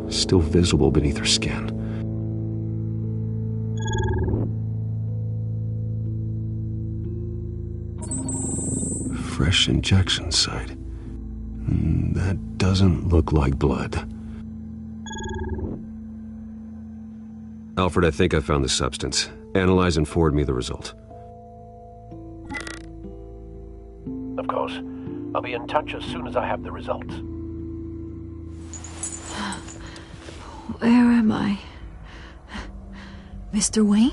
still visible beneath her skin. Fresh injection site. That doesn't look like blood. Alfred, I think I found the substance. Analyze and forward me the result. Of course. I'll be in touch as soon as I have the results. Where am I? Mr. Wayne?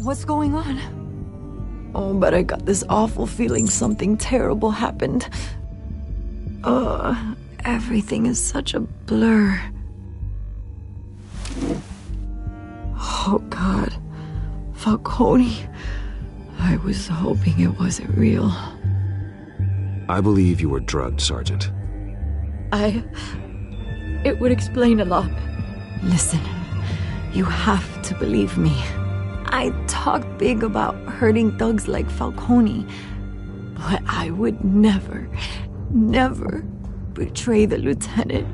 What's going on? Oh, but I got this awful feeling something terrible happened. Everything is such a blur. Oh, God. Falcone. I was hoping it wasn't real. I believe you were drugged, Sergeant. It would explain a lot. Listen, you have to believe me. I talk big about hurting thugs like Falcone, but I would never betray the lieutenant.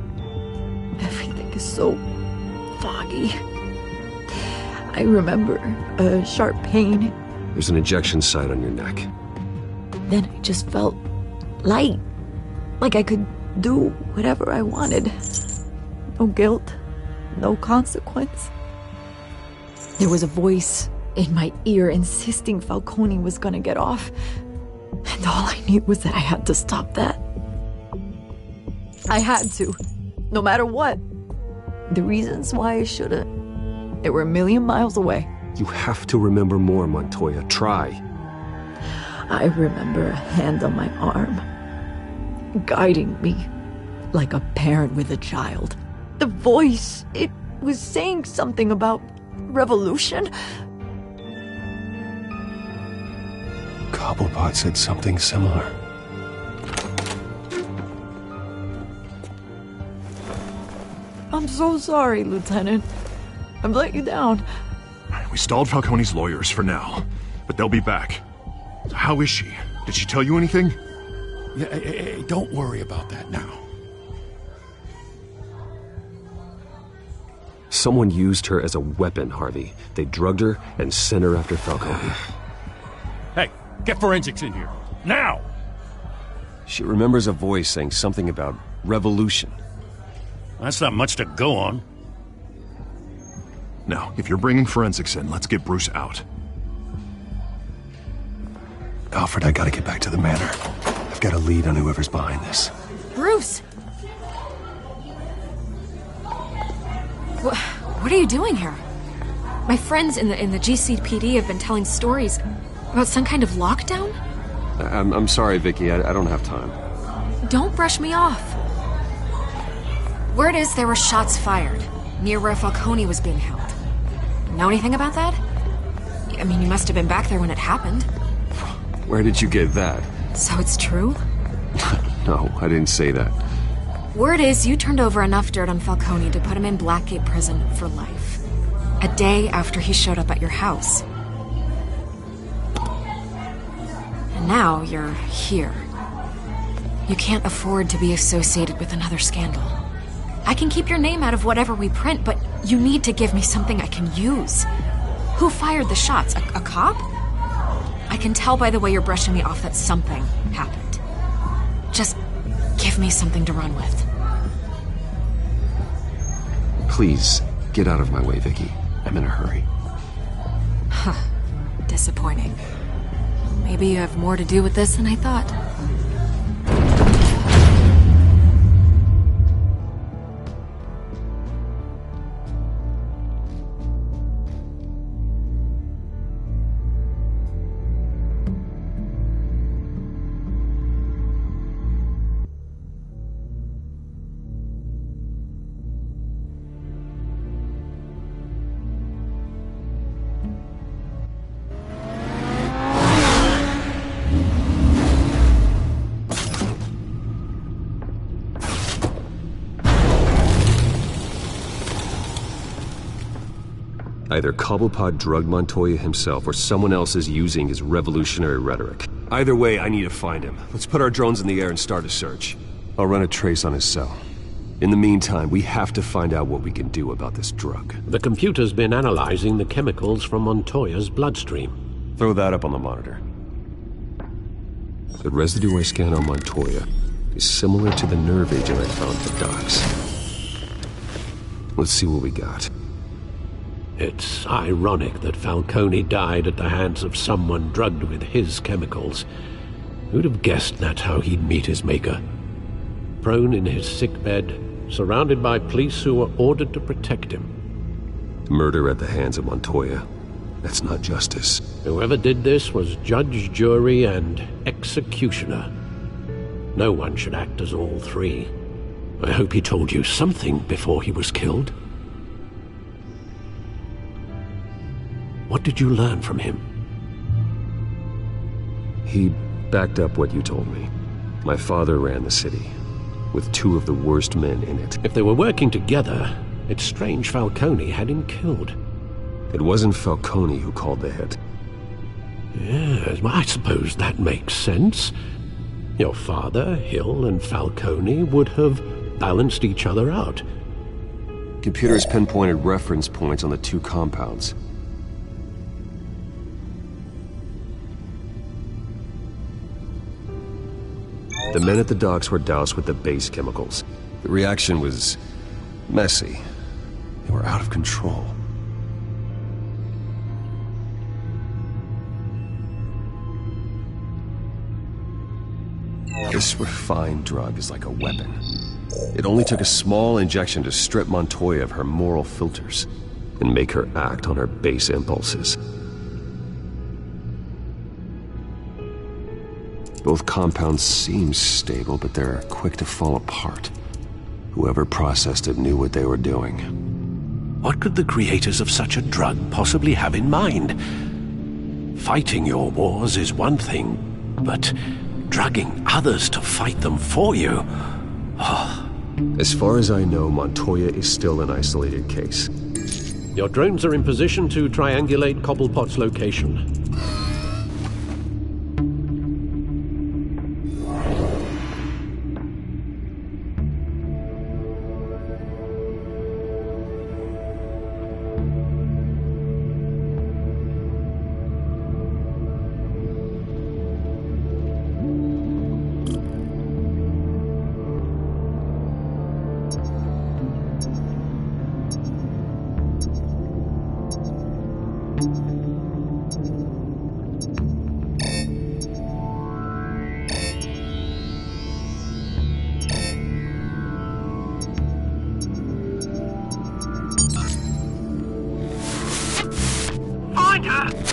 Everything is so foggy. I remember a sharp pain. There's an injection site on your neck. Then I just felt light, like I could do whatever I wanted. No guilt, no consequence. There was a voice in my ear insisting Falcone was gonna get off, and all I knew was that I had to stop that. I had to, no matter what. The reasons why I shouldn't, they were a million miles away. You have to remember more, Montoya. Try. I remember a hand on my arm, guiding me like a parent with a child. The voice, it was saying something about revolution. Cobblepot said something similar. I'm so sorry, Lieutenant. I've let you down. We stalled Falcone's lawyers for now, but they'll be back. How is she? Did she tell you anything? Yeah, hey, don't worry about that now. Someone used her as a weapon, Harvey. They drugged her and sent her after Falcone. Hey, get forensics in here. Now! She remembers a voice saying something about revolution. That's not much to go on. Now, if you're bringing forensics in, let's get Bruce out. Alfred, I gotta get back to the manor. I've got a lead on whoever's behind this. Bruce! What are you doing here? My friends in the GCPD have been telling stories about some kind of lockdown? I'm sorry, Vicky. I don't have time. Don't brush me off. Word is there were shots fired near where Falcone was being held. Know anything about that? I mean, you must have been back there when it happened. Where did you get that? So it's true? No, I didn't say that. Word is you turned over enough dirt on Falcone to put him in Blackgate Prison for life. A day after he showed up at your house. And now you're here. You can't afford to be associated with another scandal. I can keep your name out of whatever we print, but you need to give me something I can use. Who fired the shots? A cop? I can tell by the way you're brushing me off that something happened. Just give me something to run with. Please, get out of my way, Vicky. I'm in a hurry. Huh. Disappointing. Maybe you have more to do with this than I thought. Either Cobblepot drugged Montoya himself or someone else is using his revolutionary rhetoric. Either way, I need to find him. Let's put our drones in the air and start a search. I'll run a trace on his cell. In the meantime, we have to find out what we can do about this drug. The computer's been analyzing the chemicals from Montoya's bloodstream. Throw that up on the monitor. The residue I scanned on Montoya is similar to the nerve agent I found at the docks. Let's see what we got. It's ironic that Falcone died at the hands of someone drugged with his chemicals. Who'd have guessed that's how he'd meet his maker? Prone in his sickbed, surrounded by police who were ordered to protect him. Murder at the hands of Montoya. That's not justice. Whoever did this was judge, jury, and executioner. No one should act as all three. I hope he told you something before he was killed. What did you learn from him? He backed up what you told me. My father ran the city, with 2 of the worst men in it. If they were working together, it's strange Falcone had him killed. It wasn't Falcone who called the hit. Yes, well, I suppose that makes sense. Your father, Hill, and Falcone would have balanced each other out. Computers pinpointed reference points on the 2 compounds. The men at the docks were doused with the base chemicals. The reaction was messy. They were out of control. This refined drug is like a weapon. It only took a small injection to strip Montoya of her moral filters and make her act on her base impulses. Both compounds seem stable, but they're quick to fall apart. Whoever processed it knew what they were doing. What could the creators of such a drug possibly have in mind? Fighting your wars is one thing, but drugging others to fight them for you? Oh. As far as I know, Montoya is still an isolated case. Your drones are in position to triangulate Cobblepot's location.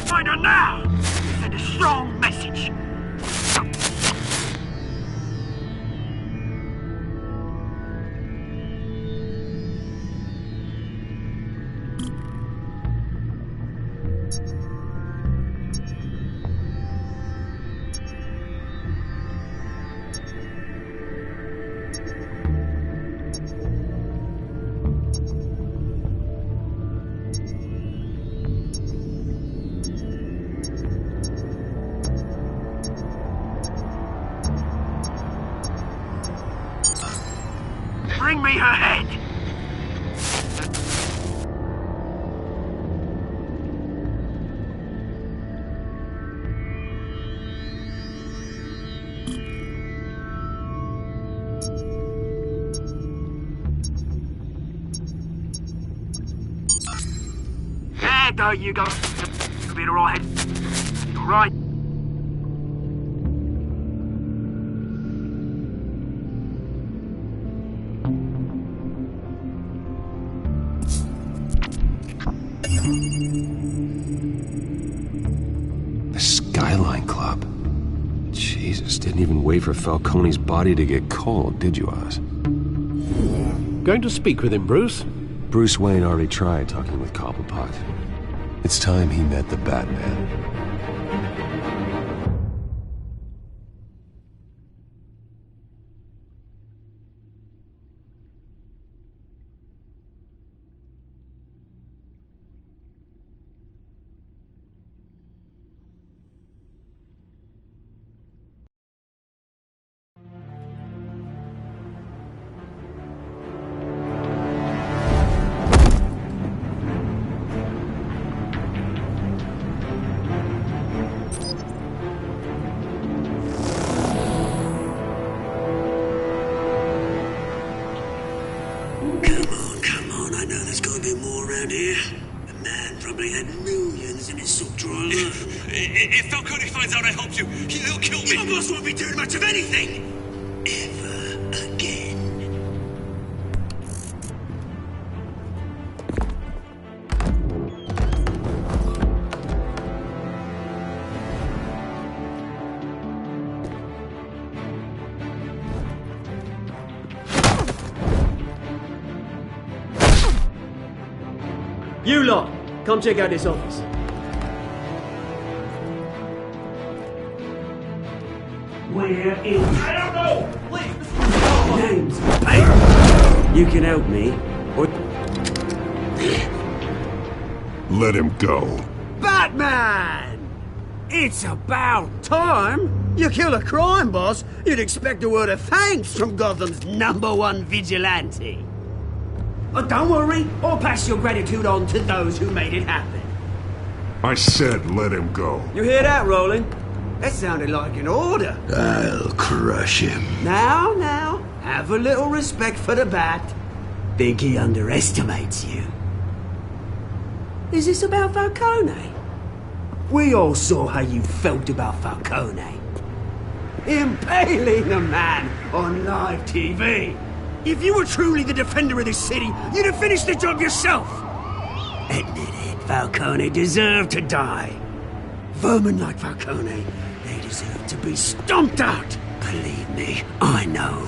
Find her now! Send a strong message. Bring me her head! There you go. You'll be alright. Alright. The Skyline Club. Jesus, didn't even wait for Falcone's body to get cold, did you, Oz? Going to speak with him, Bruce? Bruce Wayne already tried talking with Cobblepot. It's time he met the Batman. around here. The man probably had millions in his sock drawer. If Falcone finds out I helped you, he'll kill me. Your boss won't be doing much of anything! Ever again. You lot, come check out this office. Where is... I don't know! Please! James, hey! You can help me, or... Let him go. Batman! It's about time! You kill a crime boss, you'd expect a word of thanks from Gotham's #1 vigilante. Oh, don't worry, I'll pass your gratitude on to those who made it happen. I said let him go. You hear that, Roland? That sounded like an order. I'll crush him. Now, have a little respect for the Bat. Think he underestimates you. Is this about Falcone? We all saw how you felt about Falcone. Impaling a man on live TV. If you were truly the defender of this city, you'd have finished the job yourself. Admit it, Falcone deserved to die. Vermin like Falcone, they deserve to be stomped out. Believe me, I know.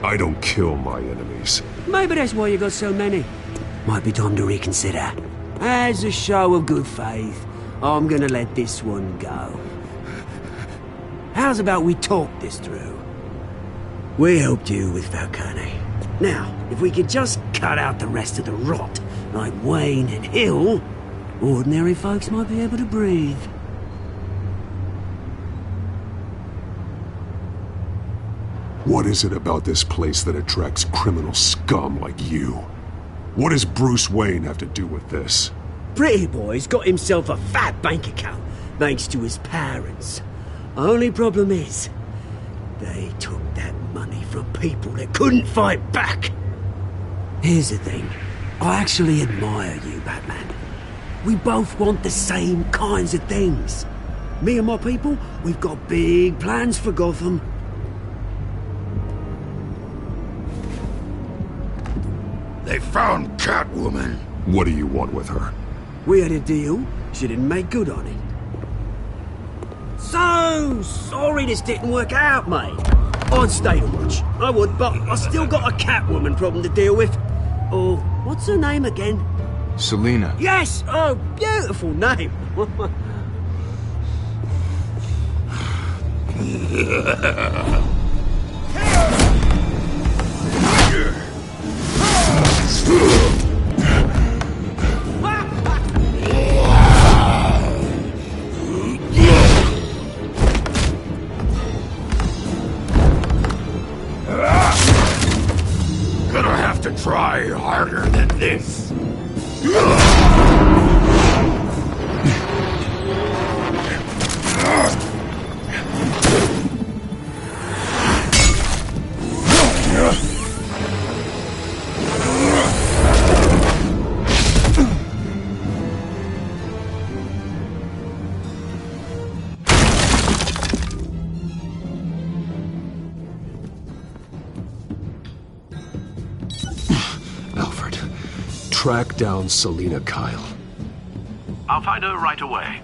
I don't kill my enemies. Maybe that's why you got so many. Might be time to reconsider. As a show of good faith, I'm gonna let this one go. How's about we talk this through? We helped you with Falcone. Now, if we could just cut out the rest of the rot, like Wayne and Hill, ordinary folks might be able to breathe. What is it about this place that attracts criminal scum like you? What does Bruce Wayne have to do with this? Pretty Boy's got himself a fat bank account, thanks to his parents. Only problem is, they took that money from people that couldn't fight back. Here's the thing. I actually admire you, Batman. We both want the same kinds of things. Me and my people, we've got big plans for Gotham. They found Catwoman. What do you want with her? We had a deal. She didn't make good on it. So sorry this didn't work out, mate. I'd stay to watch. I would, but I still got a Catwoman problem to deal with. Oh, what's her name again? Selina. Yes! Oh, beautiful name. Gonna have to try harder than this. Track down Selina Kyle. I'll find her right away.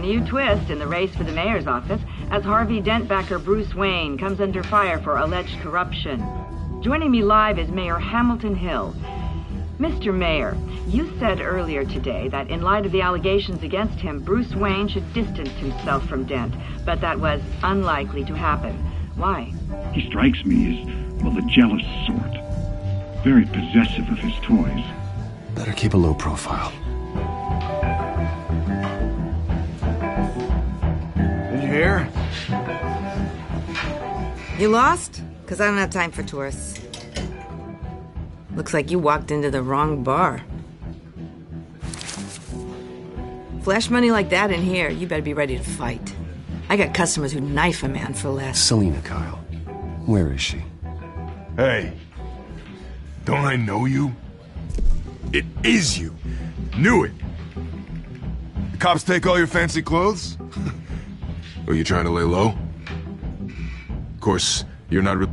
new twist in the race for the mayor's office as Harvey Dent backer Bruce Wayne comes under fire for alleged corruption. Joining me live is Mayor Hamilton Hill. Mr. Mayor, you said earlier today that in light of the allegations against him, Bruce Wayne should distance himself from Dent, but that was unlikely to happen. Why? He strikes me as, well, the jealous sort. Very possessive of his toys. Better keep a low profile. Did you hear? You lost? Because I don't have time for tourists. Looks like you walked into the wrong bar. Flash money like that in here, you better be ready to fight. I got customers who'd knife a man for less. Selina Kyle. Where is she? Hey. Don't I know you? It is you. Knew it. The cops take all your fancy clothes? Are you trying to lay low? Of course, you're not really...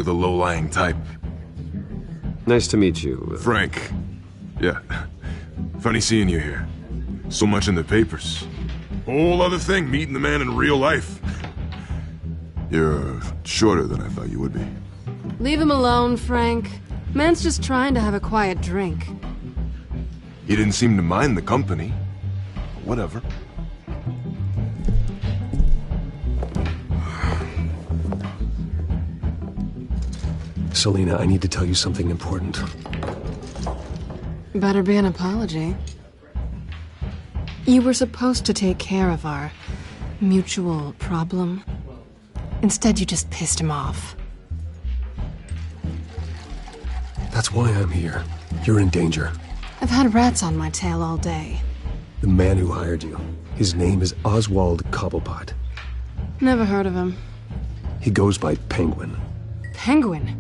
the low-lying type. Nice to meet you. Frank. Yeah. Funny seeing you here. So much in the papers. Whole other thing, meeting the man in real life. You're shorter than I thought you would be. Leave him alone, Frank. Man's just trying to have a quiet drink. He didn't seem to mind the company. Whatever. Selina, I need to tell you something important. Better be an apology. You were supposed to take care of our mutual problem. Instead, you just pissed him off. That's why I'm here. You're in danger. I've had rats on my tail all day. The man who hired you. His name is Oswald Cobblepot. Never heard of him. He goes by Penguin. Penguin?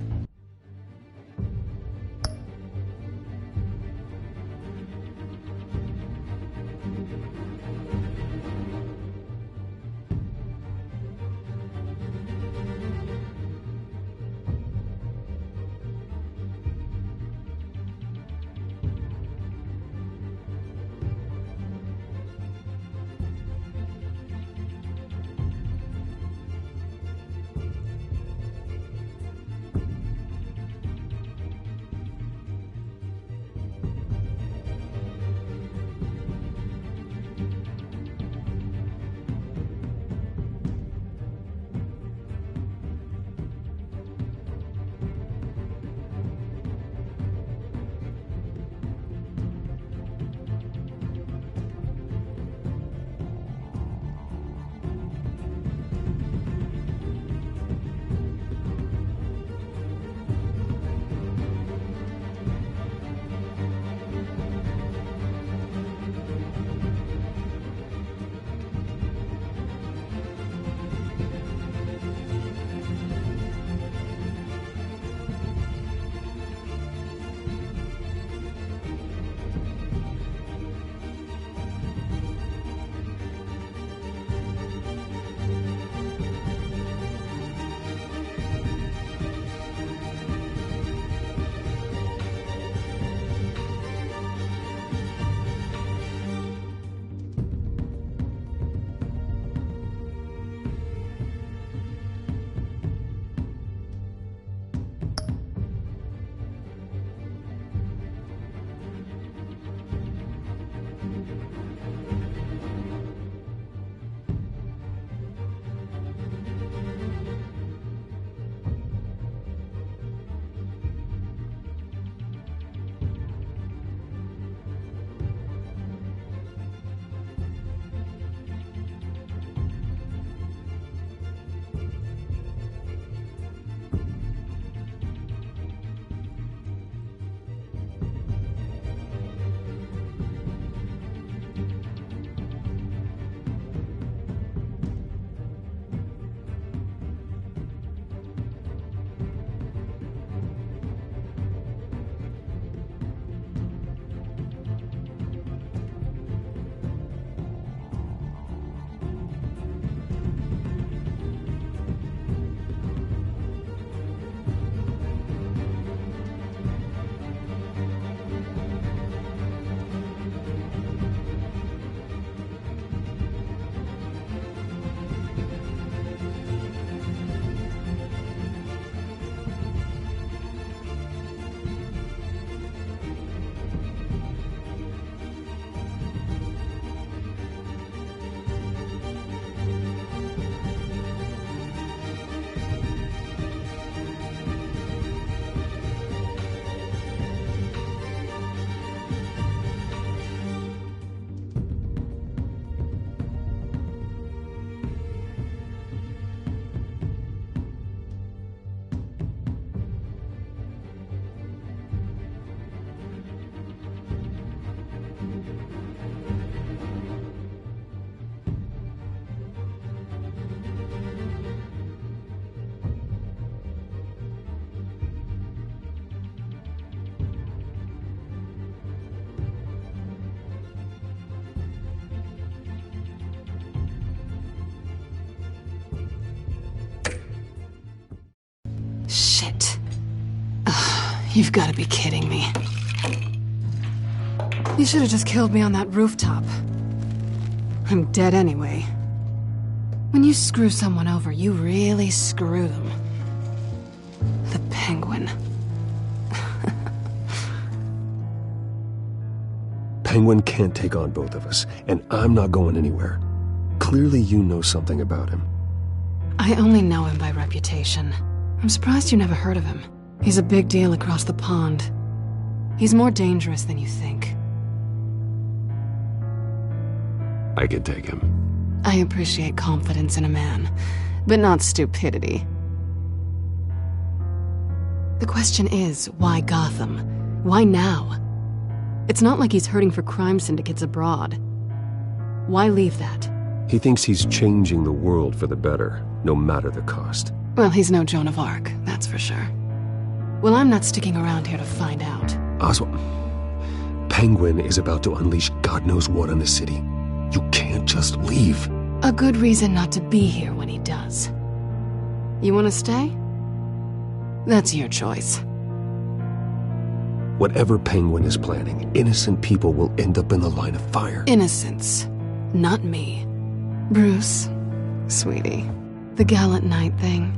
You've got to be kidding me. You should have just killed me on that rooftop. I'm dead anyway. When you screw someone over, you really screw them. The Penguin. Penguin can't take on both of us, and I'm not going anywhere. Clearly you know something about him. I only know him by reputation. I'm surprised you never heard of him. He's a big deal across the pond. He's more dangerous than you think. I can take him. I appreciate confidence in a man, but not stupidity. The question is, why Gotham? Why now? It's not like he's hurting for crime syndicates abroad. Why leave that? He thinks he's changing the world for the better, no matter the cost. Well, he's no Joan of Arc, that's for sure. Well, I'm not sticking around here to find out. Oswald, Penguin is about to unleash God knows what on the city. You can't just leave. A good reason not to be here when he does. You want to stay? That's your choice. Whatever Penguin is planning, innocent people will end up in the line of fire. Innocence, not me. Bruce, sweetie, the gallant knight thing,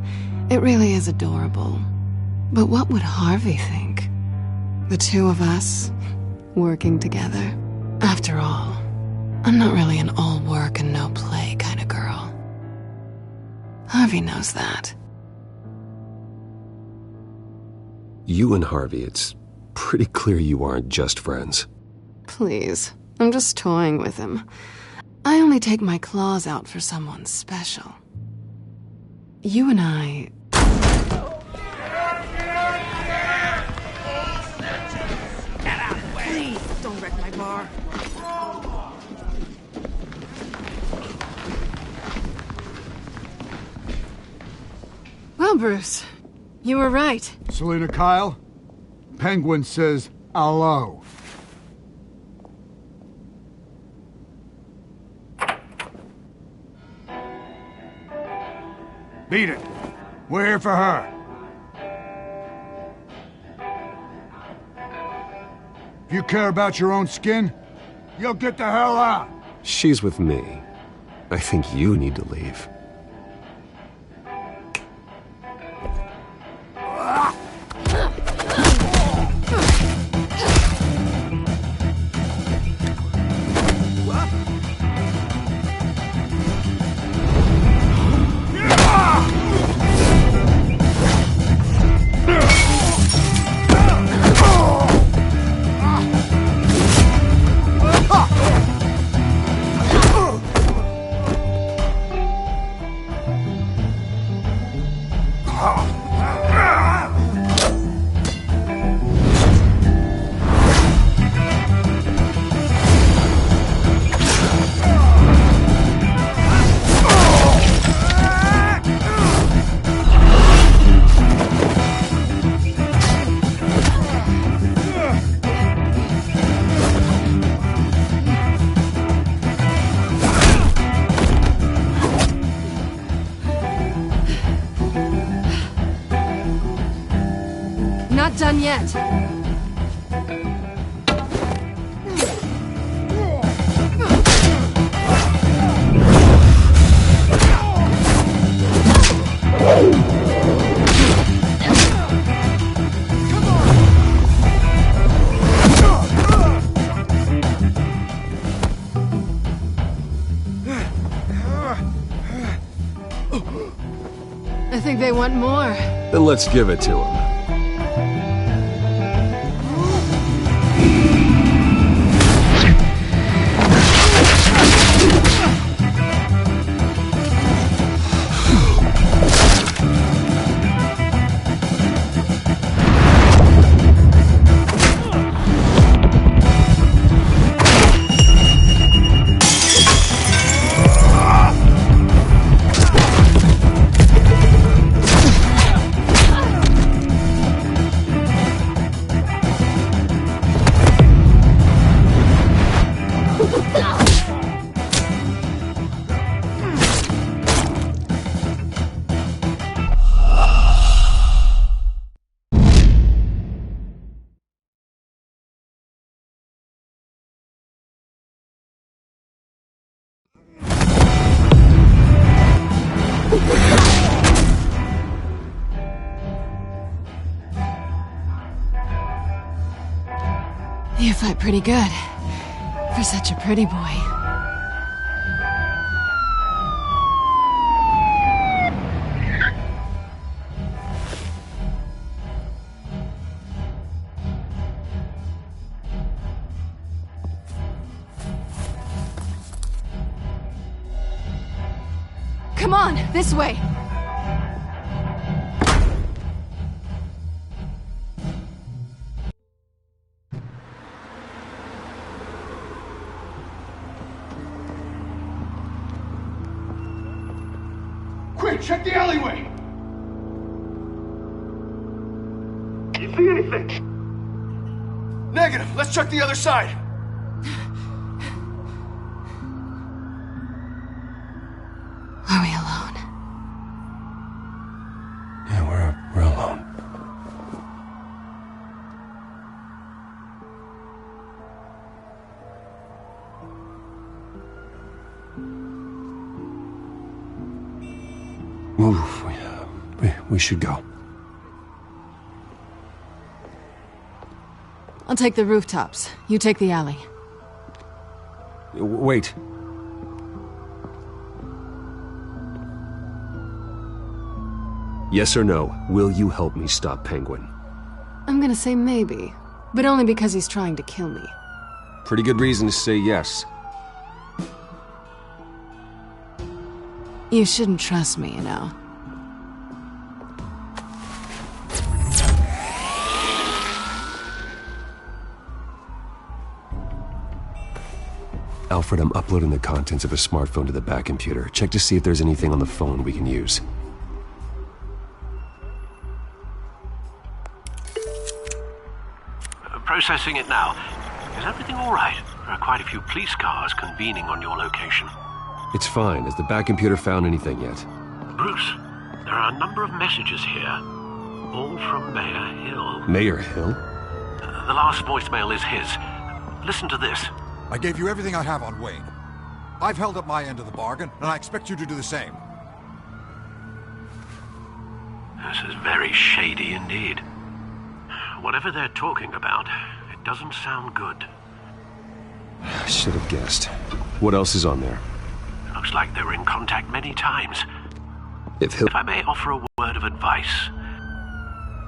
it really is adorable. But what would Harvey think? The two of us, working together. After all, I'm not really an all work and no play kind of girl. Harvey knows that. You and Harvey, it's pretty clear you aren't just friends. Please, I'm just toying with him. I only take my claws out for someone special. You and I... Please, don't wreck my bar. Well, Bruce, you were right. Selina Kyle, Penguin says hello. Beat it. We're here for her. If you care about your own skin, you'll get the hell out. She's with me. I think you need to leave. Not done yet. I think they want more. Then let's give it to him. You fight pretty good. For such a pretty boy. Come on, this way! Quick, check the alleyway! You see anything? Negative. Let's check the other side. Are we alone? Yeah, we're alone. Move. We should go. I'll take the rooftops. You take the alley. Wait. Yes or no, will you help me stop Penguin? I'm gonna say maybe, but only because he's trying to kill me. Pretty good reason to say yes. You shouldn't trust me, you know. Alfred, I'm uploading the contents of a smartphone to the back computer. Check to see if there's anything on the phone we can use. Processing it now. Is everything all right? There are quite a few police cars convening on your location. It's fine. Has the back computer found anything yet? Bruce, there are a number of messages here. All from Mayor Hill. Mayor Hill? The last voicemail is his. Listen to this. I gave you everything I have on Wayne. I've held up my end of the bargain, and I expect you to do the same. This is very shady indeed. Whatever they're talking about, it doesn't sound good. I should have guessed. What else is on there? Looks like they were in contact many times. If I may offer a word of advice.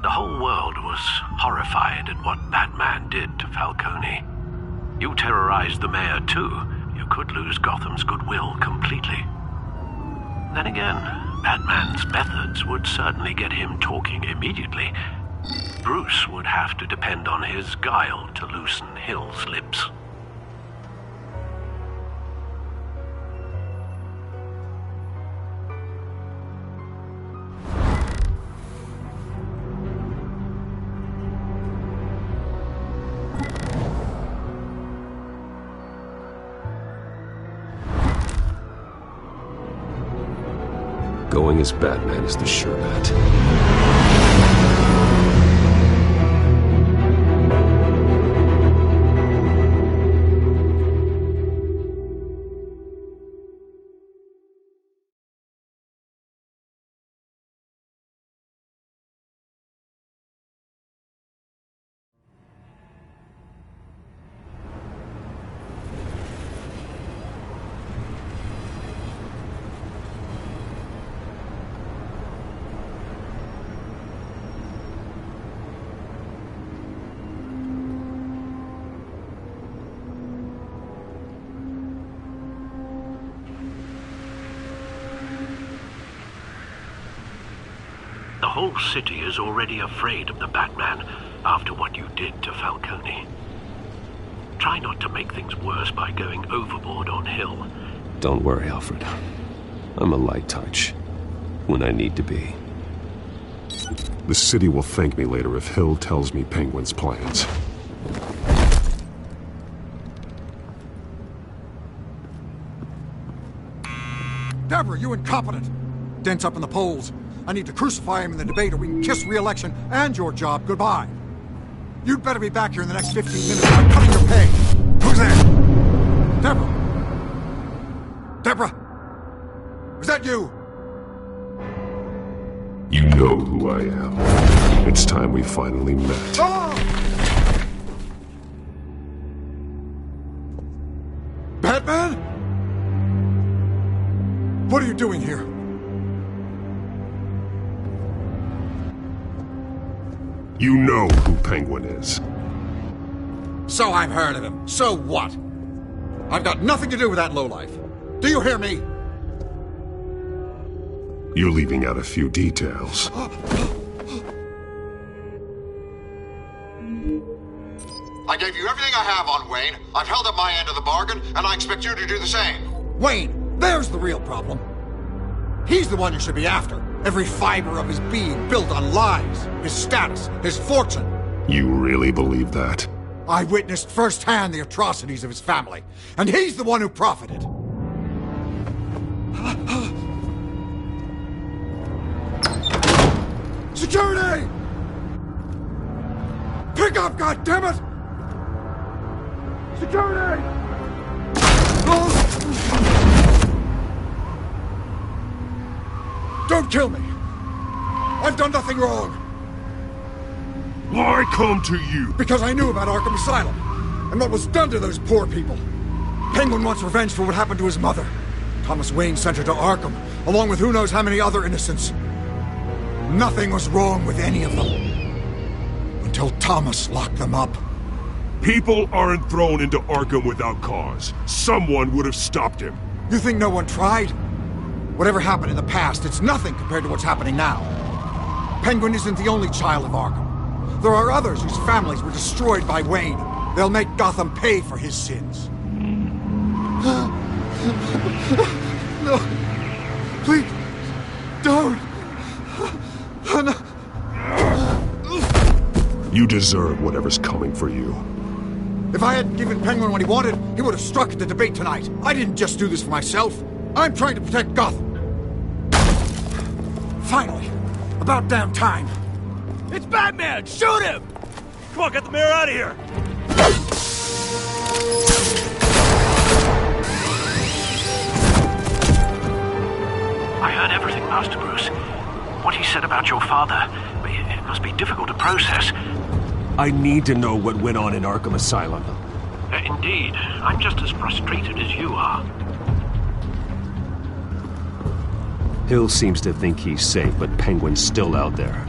The whole world was horrified at what Batman did to Falcone. You terrorized the mayor too. You could lose Gotham's goodwill completely. Then again, Batman's methods would certainly get him talking immediately. Bruce would have to depend on his guile to loosen Hill's lips. Going as Batman is the sure bet. The whole city is already afraid of the Batman after what you did to Falcone. Try not to make things worse by going overboard on Hill. Don't worry, Alfred. I'm a light touch when I need to be. The city will thank me later if Hill tells me Penguin's plans. Deborah, you incompetent! Dent's up in the polls. I need to crucify him in the debate or we can kiss re-election and your job goodbye. You'd better be back here in the next 15 minutes or I'm cutting your pay. Who's there? Deborah? Deborah? Is that you? You know who I am. It's time we finally met. Oh! Batman? What are you doing here? You know who Penguin is. So I've heard of him. So what? I've got nothing to do with that lowlife. Do you hear me? You're leaving out a few details. I gave you everything I have on Wayne. I've held up my end of the bargain, and I expect you to do the same. Wayne, there's the real problem. He's the one you should be after. Every fiber of his being built on lies, his status, his fortune. You really believe that? I witnessed firsthand the atrocities of his family, and he's the one who profited. Security! Pick up, goddammit! Security! Don't kill me! I've done nothing wrong! Why come to you? Because I knew about Arkham Asylum, and what was done to those poor people. Penguin wants revenge for what happened to his mother. Thomas Wayne sent her to Arkham, along with who knows how many other innocents. Nothing was wrong with any of them. Until Thomas locked them up. People aren't thrown into Arkham without cause. Someone would have stopped him. You think no one tried? Whatever happened in the past, it's nothing compared to what's happening now. Penguin isn't the only child of Arkham. There are others whose families were destroyed by Wayne. They'll make Gotham pay for his sins. No. Please. Don't. No. You deserve whatever's coming for you. If I hadn't given Penguin what he wanted, he would have struck at the debate tonight. I didn't just do this for myself. I'm trying to protect Gotham. Finally. About damn time. It's Batman! Shoot him! Come on, get the mayor out of here! I heard everything, Master Bruce. What he said about your father, it must be difficult to process. I need to know what went on in Arkham Asylum. Indeed. I'm just as frustrated as you are. Hill seems to think he's safe, but Penguin's still out there.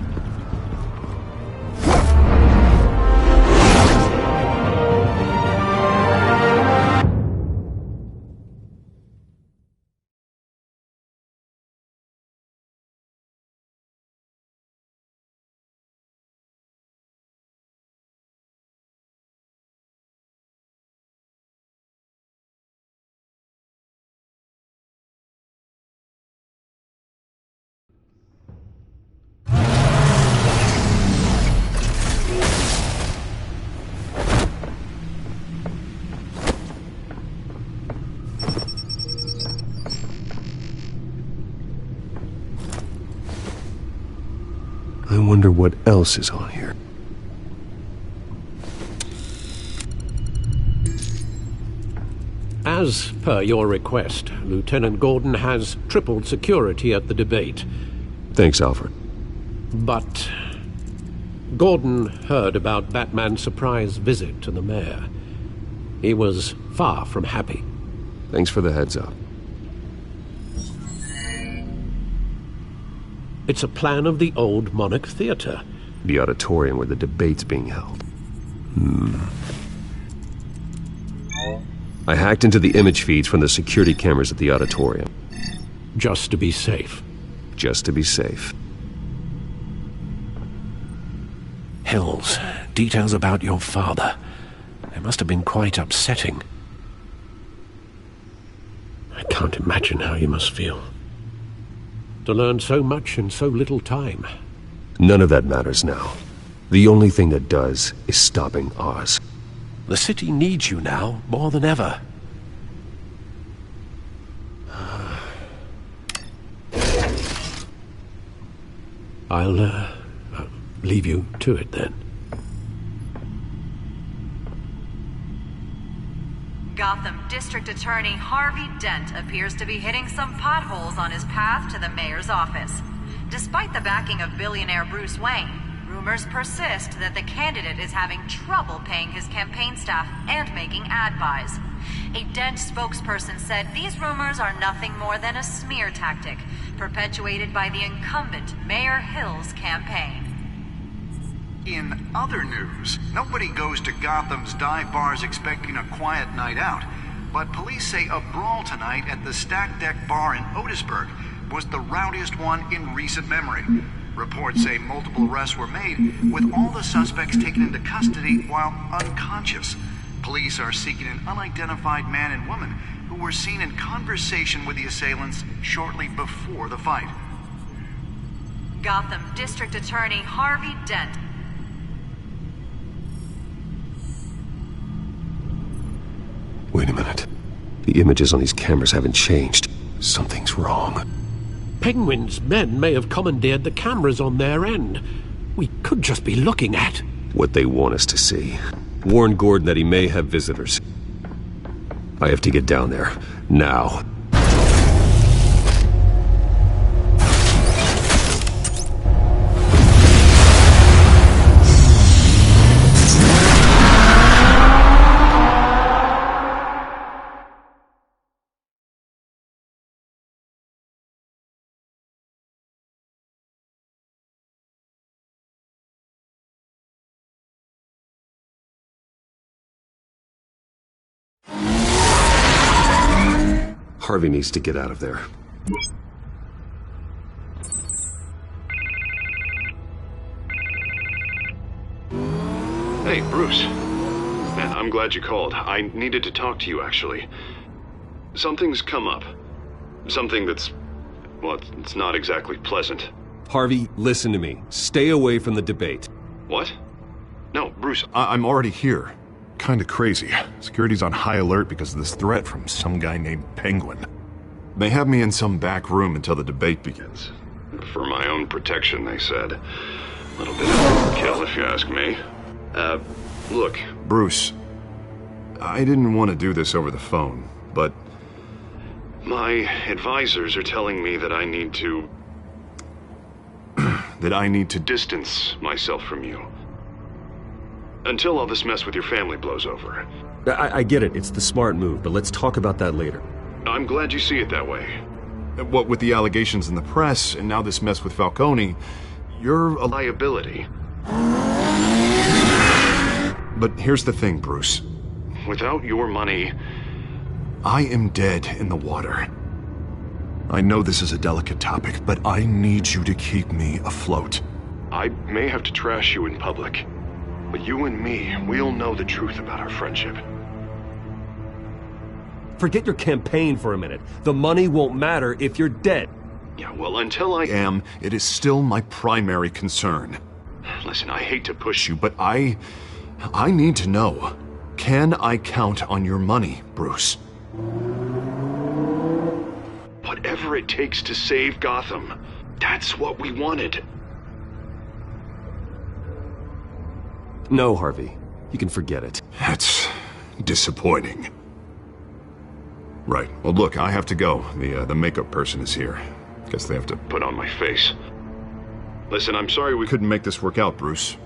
I wonder what else is on here. As per your request, Lieutenant Gordon has tripled security at the debate. Thanks, Alfred. But Gordon heard about Batman's surprise visit to the mayor. He was far from happy. Thanks for the heads up. It's a plan of the old Monarch Theater. The auditorium where the debate's being held. I hacked into the image feeds from the security cameras at the auditorium. Just to be safe. Just to be safe. Hills, details about your father. They must have been quite upsetting. I can't imagine how you must feel. To learn so much in so little time. None of that matters now. The only thing that does is stopping Oz. The city needs you now, more than ever. I'll leave you to it then. Gotham District Attorney Harvey Dent appears to be hitting some potholes on his path to the mayor's office. Despite the backing of billionaire Bruce Wayne, rumors persist that the candidate is having trouble paying his campaign staff and making ad buys. A Dent spokesperson said these rumors are nothing more than a smear tactic, perpetuated by the incumbent Mayor Hill's campaign. In other news, nobody goes to Gotham's dive bars expecting a quiet night out, but police say a brawl tonight at the Stack Deck Bar in Otisburg was the rowdiest one in recent memory. Reports say multiple arrests were made, with all the suspects taken into custody while unconscious. Police are seeking an unidentified man and woman who were seen in conversation with the assailants shortly before the fight. Gotham District Attorney Harvey Dent. Wait a minute. The images on these cameras haven't changed. Something's wrong. Penguin's men may have commandeered the cameras on their end. We could just be looking at what they want us to see. Warn Gordon that he may have visitors. I have to get down there. Now. Harvey needs to get out of there. Hey, Bruce. Man, I'm glad you called. I needed to talk to you, actually. Something's come up. Something that's... well, it's not exactly pleasant. Harvey, listen to me. Stay away from the debate. What? No, Bruce, I'm already here. Kinda crazy. Security's on high alert because of this threat from some guy named Penguin. They have me in some back room until the debate begins. For my own protection, they said. A little bit of overkill, if you ask me. Look. Bruce, I didn't want to do this over the phone, but... my advisors are telling me that I need to... that I need to distance myself from you. Until all this mess with your family blows over. I get it. It's the smart move, but let's talk about that later. I'm glad you see it that way. What with the allegations in the press, and now this mess with Falcone, you're a liability. But here's the thing, Bruce. Without your money... I am dead in the water. I know this is a delicate topic, but I need you to keep me afloat. I may have to trash you in public. But you and me, we'll know the truth about our friendship. Forget your campaign for a minute. The money won't matter if you're dead. Yeah, well, until I am, it is still my primary concern. Listen, I hate to push you, but I need to know. Can I count on your money, Bruce? Whatever it takes to save Gotham. That's what we wanted. No, Harvey. You can forget it. That's disappointing. Right. Well, look, I have to go. The makeup person is here. Guess they have to put on my face. Listen, I'm sorry we couldn't make this work out, Bruce.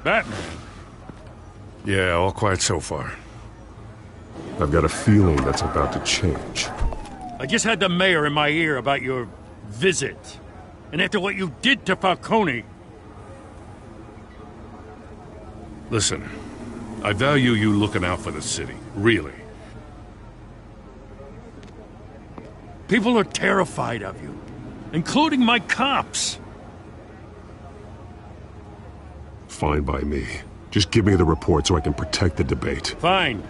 Batman. Yeah, all quiet so far. I've got a feeling that's about to change. I just had the mayor in my ear about your visit. And after what you did to Falcone... Listen, I value you looking out for the city. Really. People are terrified of you. Including my cops. Fine by me. Just give me the report so I can protect the debate. Fine.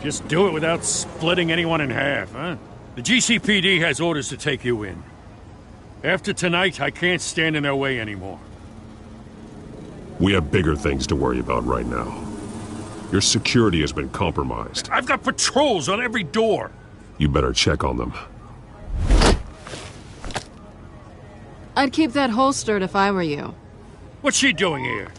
Just do it without splitting anyone in half, huh? The GCPD has orders to take you in. After tonight, I can't stand in their way anymore. We have bigger things to worry about right now. Your security has been compromised. I've got patrols on every door. You better check on them. I'd keep that holstered if I were you. What's she doing here?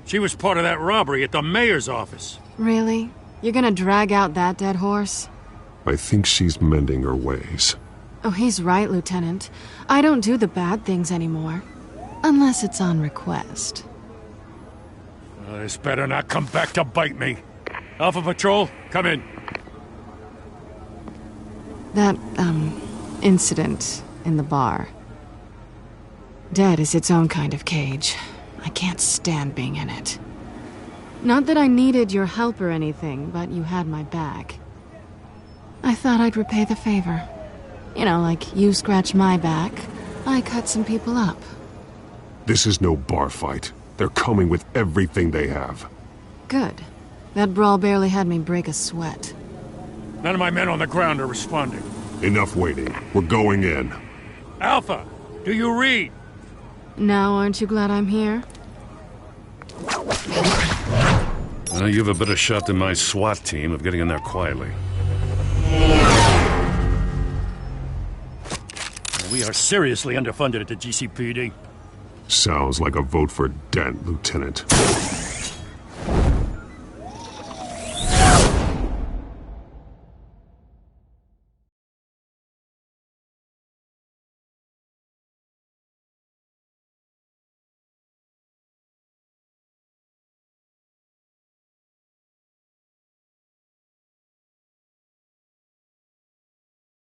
She was part of that robbery at the mayor's office. Really? You're gonna drag out that dead horse? I think she's mending her ways. Oh, he's right, Lieutenant. I don't do the bad things anymore. Unless it's on request. This better not come back to bite me. Alpha Patrol, come in. That, incident in the bar. Dead is its own kind of cage. I can't stand being in it. Not that I needed your help or anything, but you had my back. I thought I'd repay the favor. You know, like you scratch my back, I cut some people up. This is no bar fight. They're coming with everything they have. Good. That brawl barely had me break a sweat. None of my men on the ground are responding. Enough waiting. We're going in. Alpha, do you read? Now, aren't you glad I'm here? You have a better shot than my SWAT team of getting in there quietly. We are seriously underfunded at the GCPD. Sounds like a vote for Dent, Lieutenant.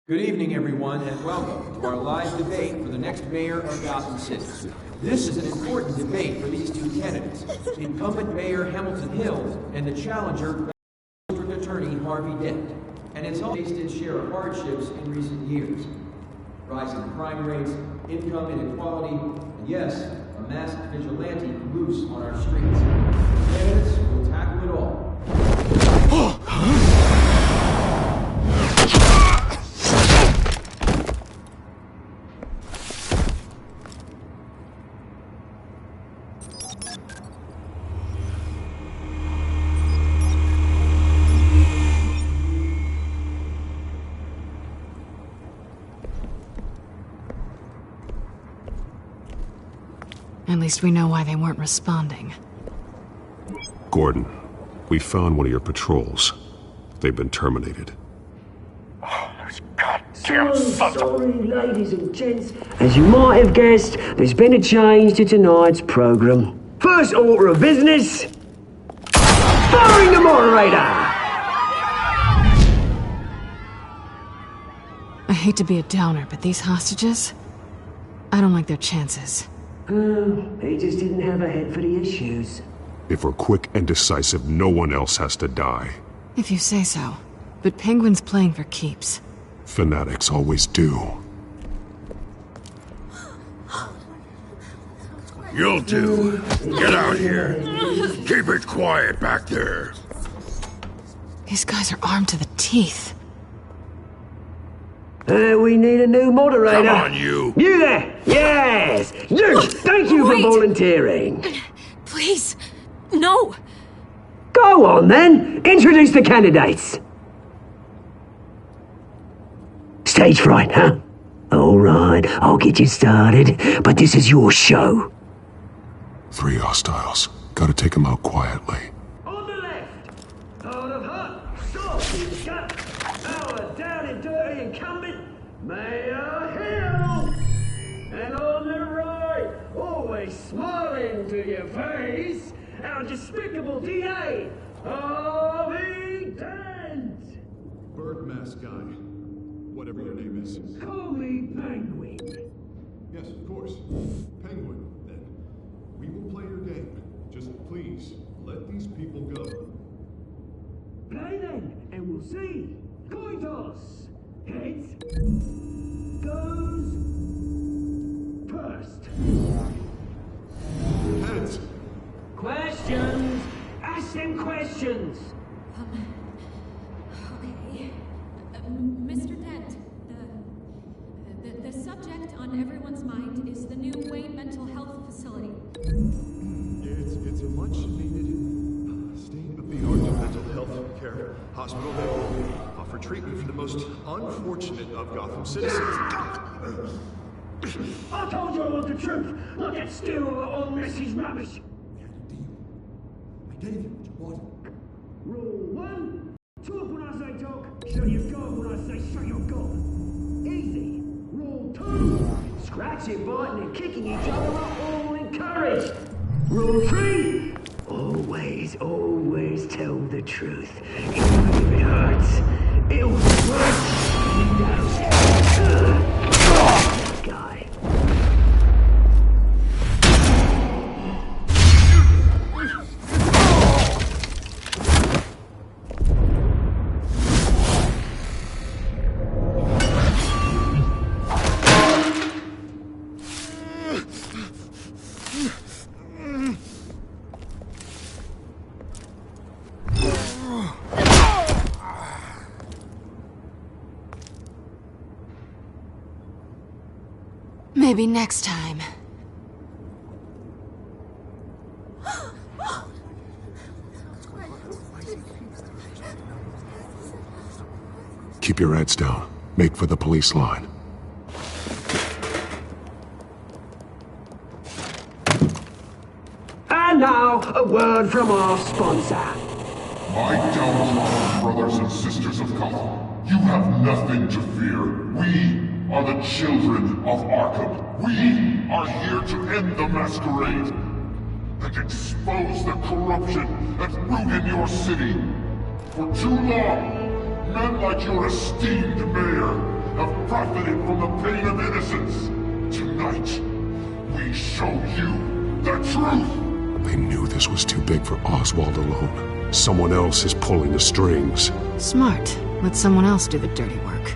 Good evening, everyone, and welcome to our live debate for the next mayor of Gotham City. This is an important debate for these two candidates, incumbent Mayor Hamilton Hill and the challenger, District Attorney Harvey Dent. And it's all tasted share of hardships in recent years. Rising crime rates, income inequality, and yes, a masked vigilante loose on our streets. The candidates will tackle it all. At least we know why they weren't responding. Gordon, we found one of your patrols. They've been terminated. Oh, those goddamn sons of... Sorry, ladies and gents. As you might have guessed, there's been a change to tonight's program. First order of business... firing the moderator! I hate to be a downer, but these hostages... I don't like their chances. He just didn't have a head for the issues. If we're quick and decisive, no one else has to die. If you say so. But Penguin's playing for keeps. Fanatics always do. You'll do. Get out here. Keep it quiet back there. These guys are armed to the teeth. We need a new moderator. Come on, you. You there! Yes! You! Thank you for volunteering. Please. No. Go on, then. Introduce the candidates. Stage fright, huh? All right, I'll get you started, but this is your show. 3 hostiles. Gotta take them out quietly. On the left, out of hut, soft in gut, our down and dirty incumbent, Mayor Hill. And on the right, always smiling to your face, our despicable DA, Harvey Dent. Bird mask guy. Whatever your name is. Call me Penguin. Yes, of course. Penguin, then. We will play your game. Just please, let these people go. Play then, and we'll see. Coin toss. Heads. Goes. First. Heads. Questions. Ask them questions. Okay. Mr. Dent, the subject on everyone's mind is the new Wayne Mental Health Facility. It's a much needed state-of-the-art mental hospital that will offer treatment for the most unfortunate of Gotham citizens. I told you I want the truth, not that stew or Mrs. rubbish. I did what you wanted. Rule 1, talk when I say talk, show your god when I say show your god. Easy. Rule 2, scratching, biting and kicking each other are all encouraged. Rule 3, always tell the truth. Even if it hurts, it will work. Guy. Maybe next time. Keep your heads down. Make for the police line. And now, a word from our sponsor. My downtrodden brothers and sisters of Gotham, you have nothing to fear. We are the children of Arkham. We are here to end the masquerade and expose the corruption that rooted your city. For too long, men like your esteemed mayor have profited from the pain of innocence. Tonight, we show you the truth. They knew this was too big for Oswald alone. Someone else is pulling the strings. Smart. Let someone else do the dirty work.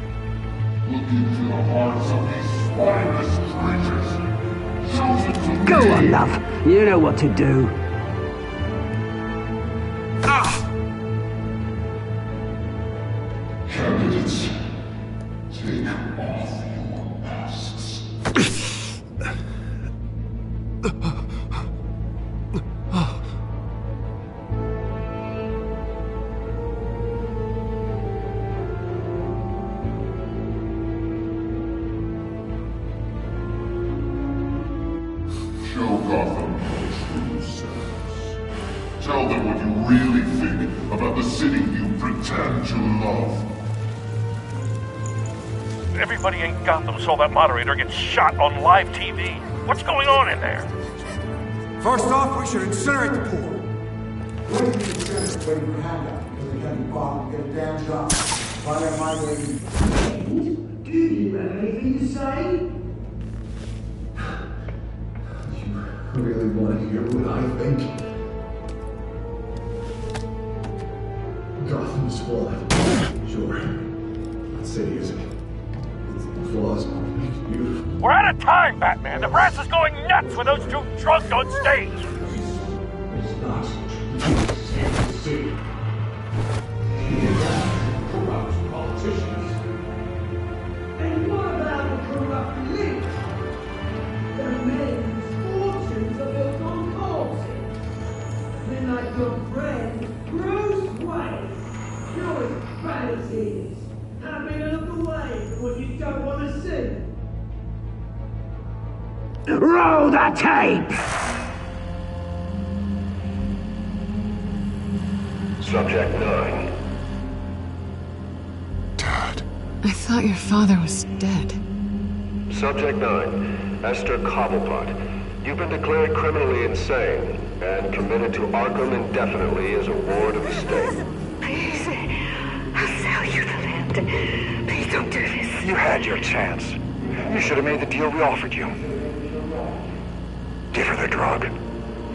Look into the hearts of these spineless creatures. Chosen to Go lead. on, love. You know what to do. Candidates, take off your masks. Show Gotham your true selves. Tell them what you really think about the city you pretend to love. Everybody in Gotham saw that moderator get shot on live TV. What's going on in there? First off, we should incinerate the pool. What did you consider waiting for handout because they can't be bothered to get a damn job? Why am I waiting? Do you have anything to say? You really want to hear what I think? Gotham's flawed. Sure. That city isn't. Flaws make it beautiful. We're out of time, Batman. The brass is going nuts with those two drunks on stage. It's not. See. Corrupt politicians. And what about the corrupt elite? The men whose fortunes are built on corpses. Men like your friend, Bruce Wayne. You're as bad as he is. Happy to look away from what you don't want to see. Roll the tape! Subject 9. I thought your father was dead. Subject 9. Esther Cobblepot. You've been declared criminally insane and committed to Arkham indefinitely as a ward of the state. Please, I'll sell you the land. Please don't do this. You had your chance. You should have made the deal we offered you. Give her the drug.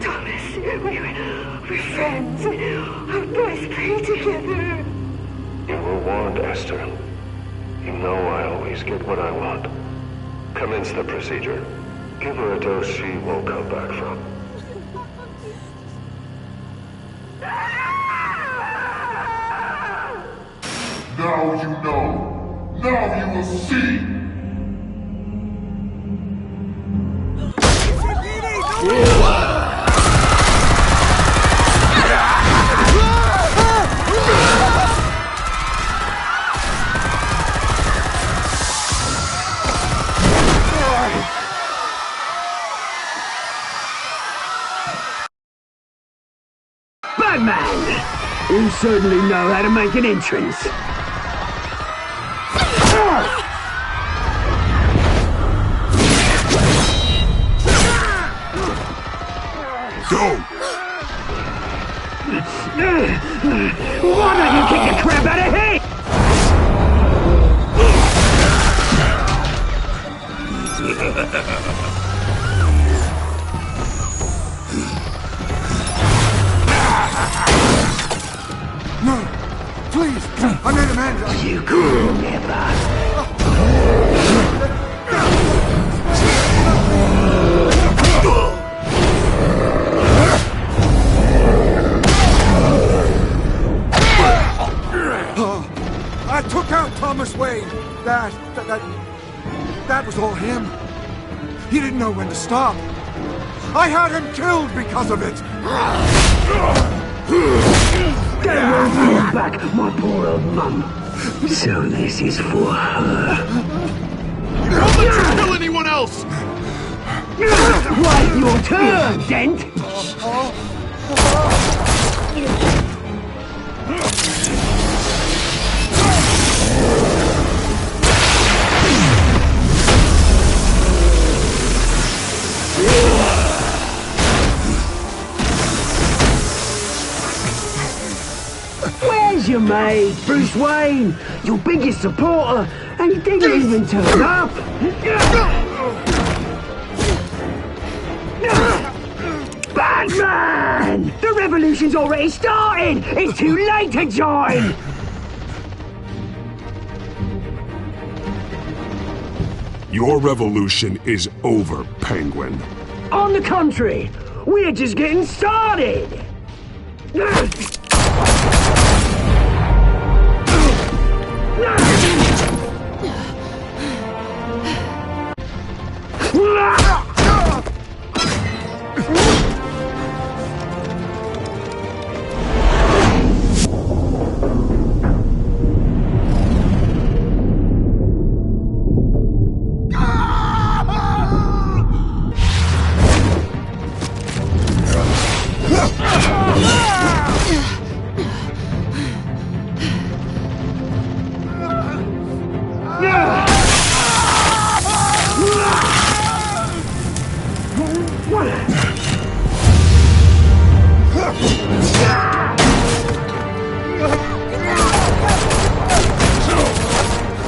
Thomas, we're friends. Our boys play together. You were warned, Esther. You know I always get what I want. Commence the procedure. Give her a dose she won't come back from. Now you know. Now you will see. certainly know how to make an entrance. Go! Why don't you kick the crap out of him? No! Please! I made Amanda! You could never! I took out Thomas Wayne! That was all him. He didn't know when to stop. I had him killed because of it! They won't bring back my poor old mum. So this is for her. Don't let you kill anyone else! Wait your turn, Dent! Where's your mate, Bruce Wayne? Your biggest supporter, and he didn't even turn up! Batman! The revolution's already started! It's too late to join! Your revolution is over, Penguin. On the contrary, we're just getting started!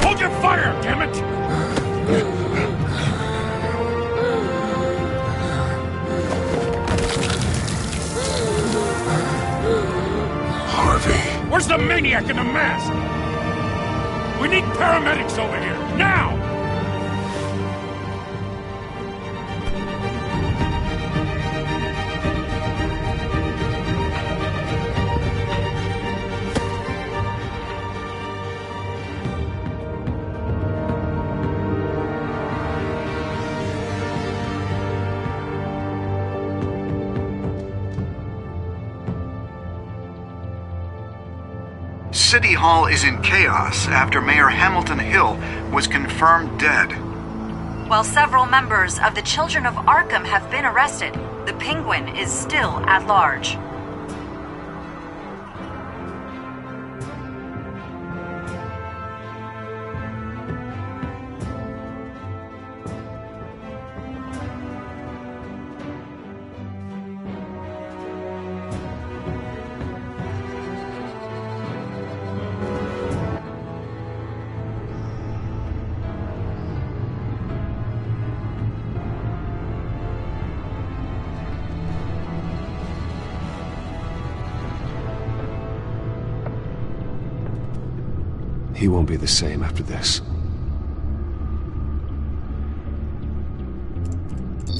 Hold your fire, damn it! Harvey. Where's the maniac in the mask? We need paramedics over here, now! City Hall is in chaos after Mayor Hamilton Hill was confirmed dead. While several members of the Children of Arkham have been arrested, the Penguin is still at large. He won't be the same after this.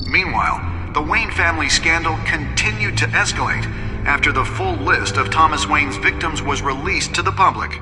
Meanwhile, the Wayne family scandal continued to escalate after the full list of Thomas Wayne's victims was released to the public.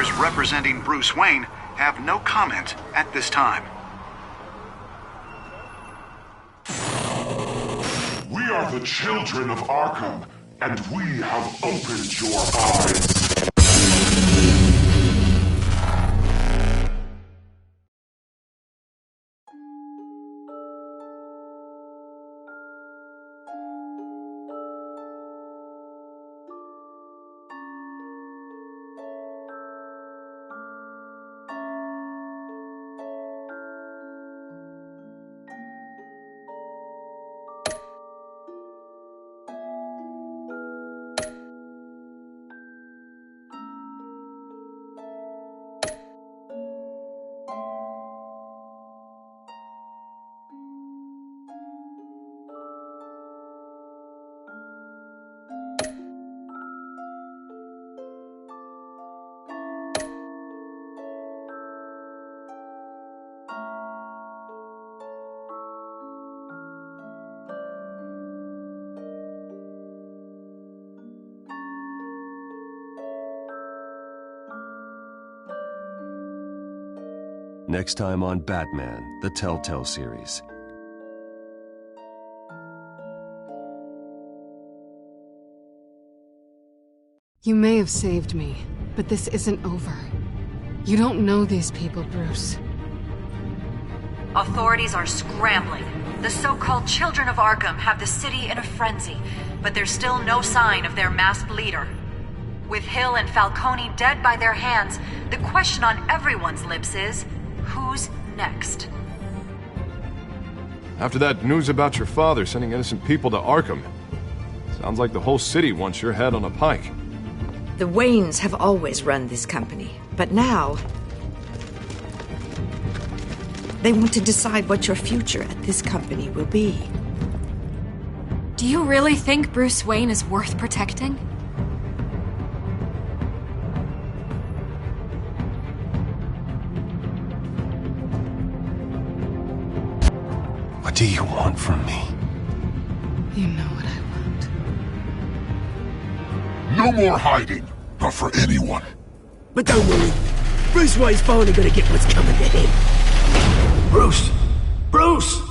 lawyers representing Bruce Wayne have no comment at this time. We are the children of Arkham, and we have opened your eyes. Next time on Batman, the Telltale series. You may have saved me, but this isn't over. You don't know these people, Bruce. Authorities are scrambling. The so-called Children of Arkham have the city in a frenzy, but there's still no sign of their masked leader. With Hill and Falcone dead by their hands, the question on everyone's lips is, who's next? After that news about your father sending innocent people to Arkham, sounds like the whole city wants your head on a pike. The Waynes have always run this company, but now they want to decide what your future at this company will be. Do you really think Bruce Wayne is worth protecting? What do you want from me? You know what I want. No more hiding, not for anyone. But don't worry, Bruce Wayne's finally gonna get what's coming to him. Bruce! Bruce!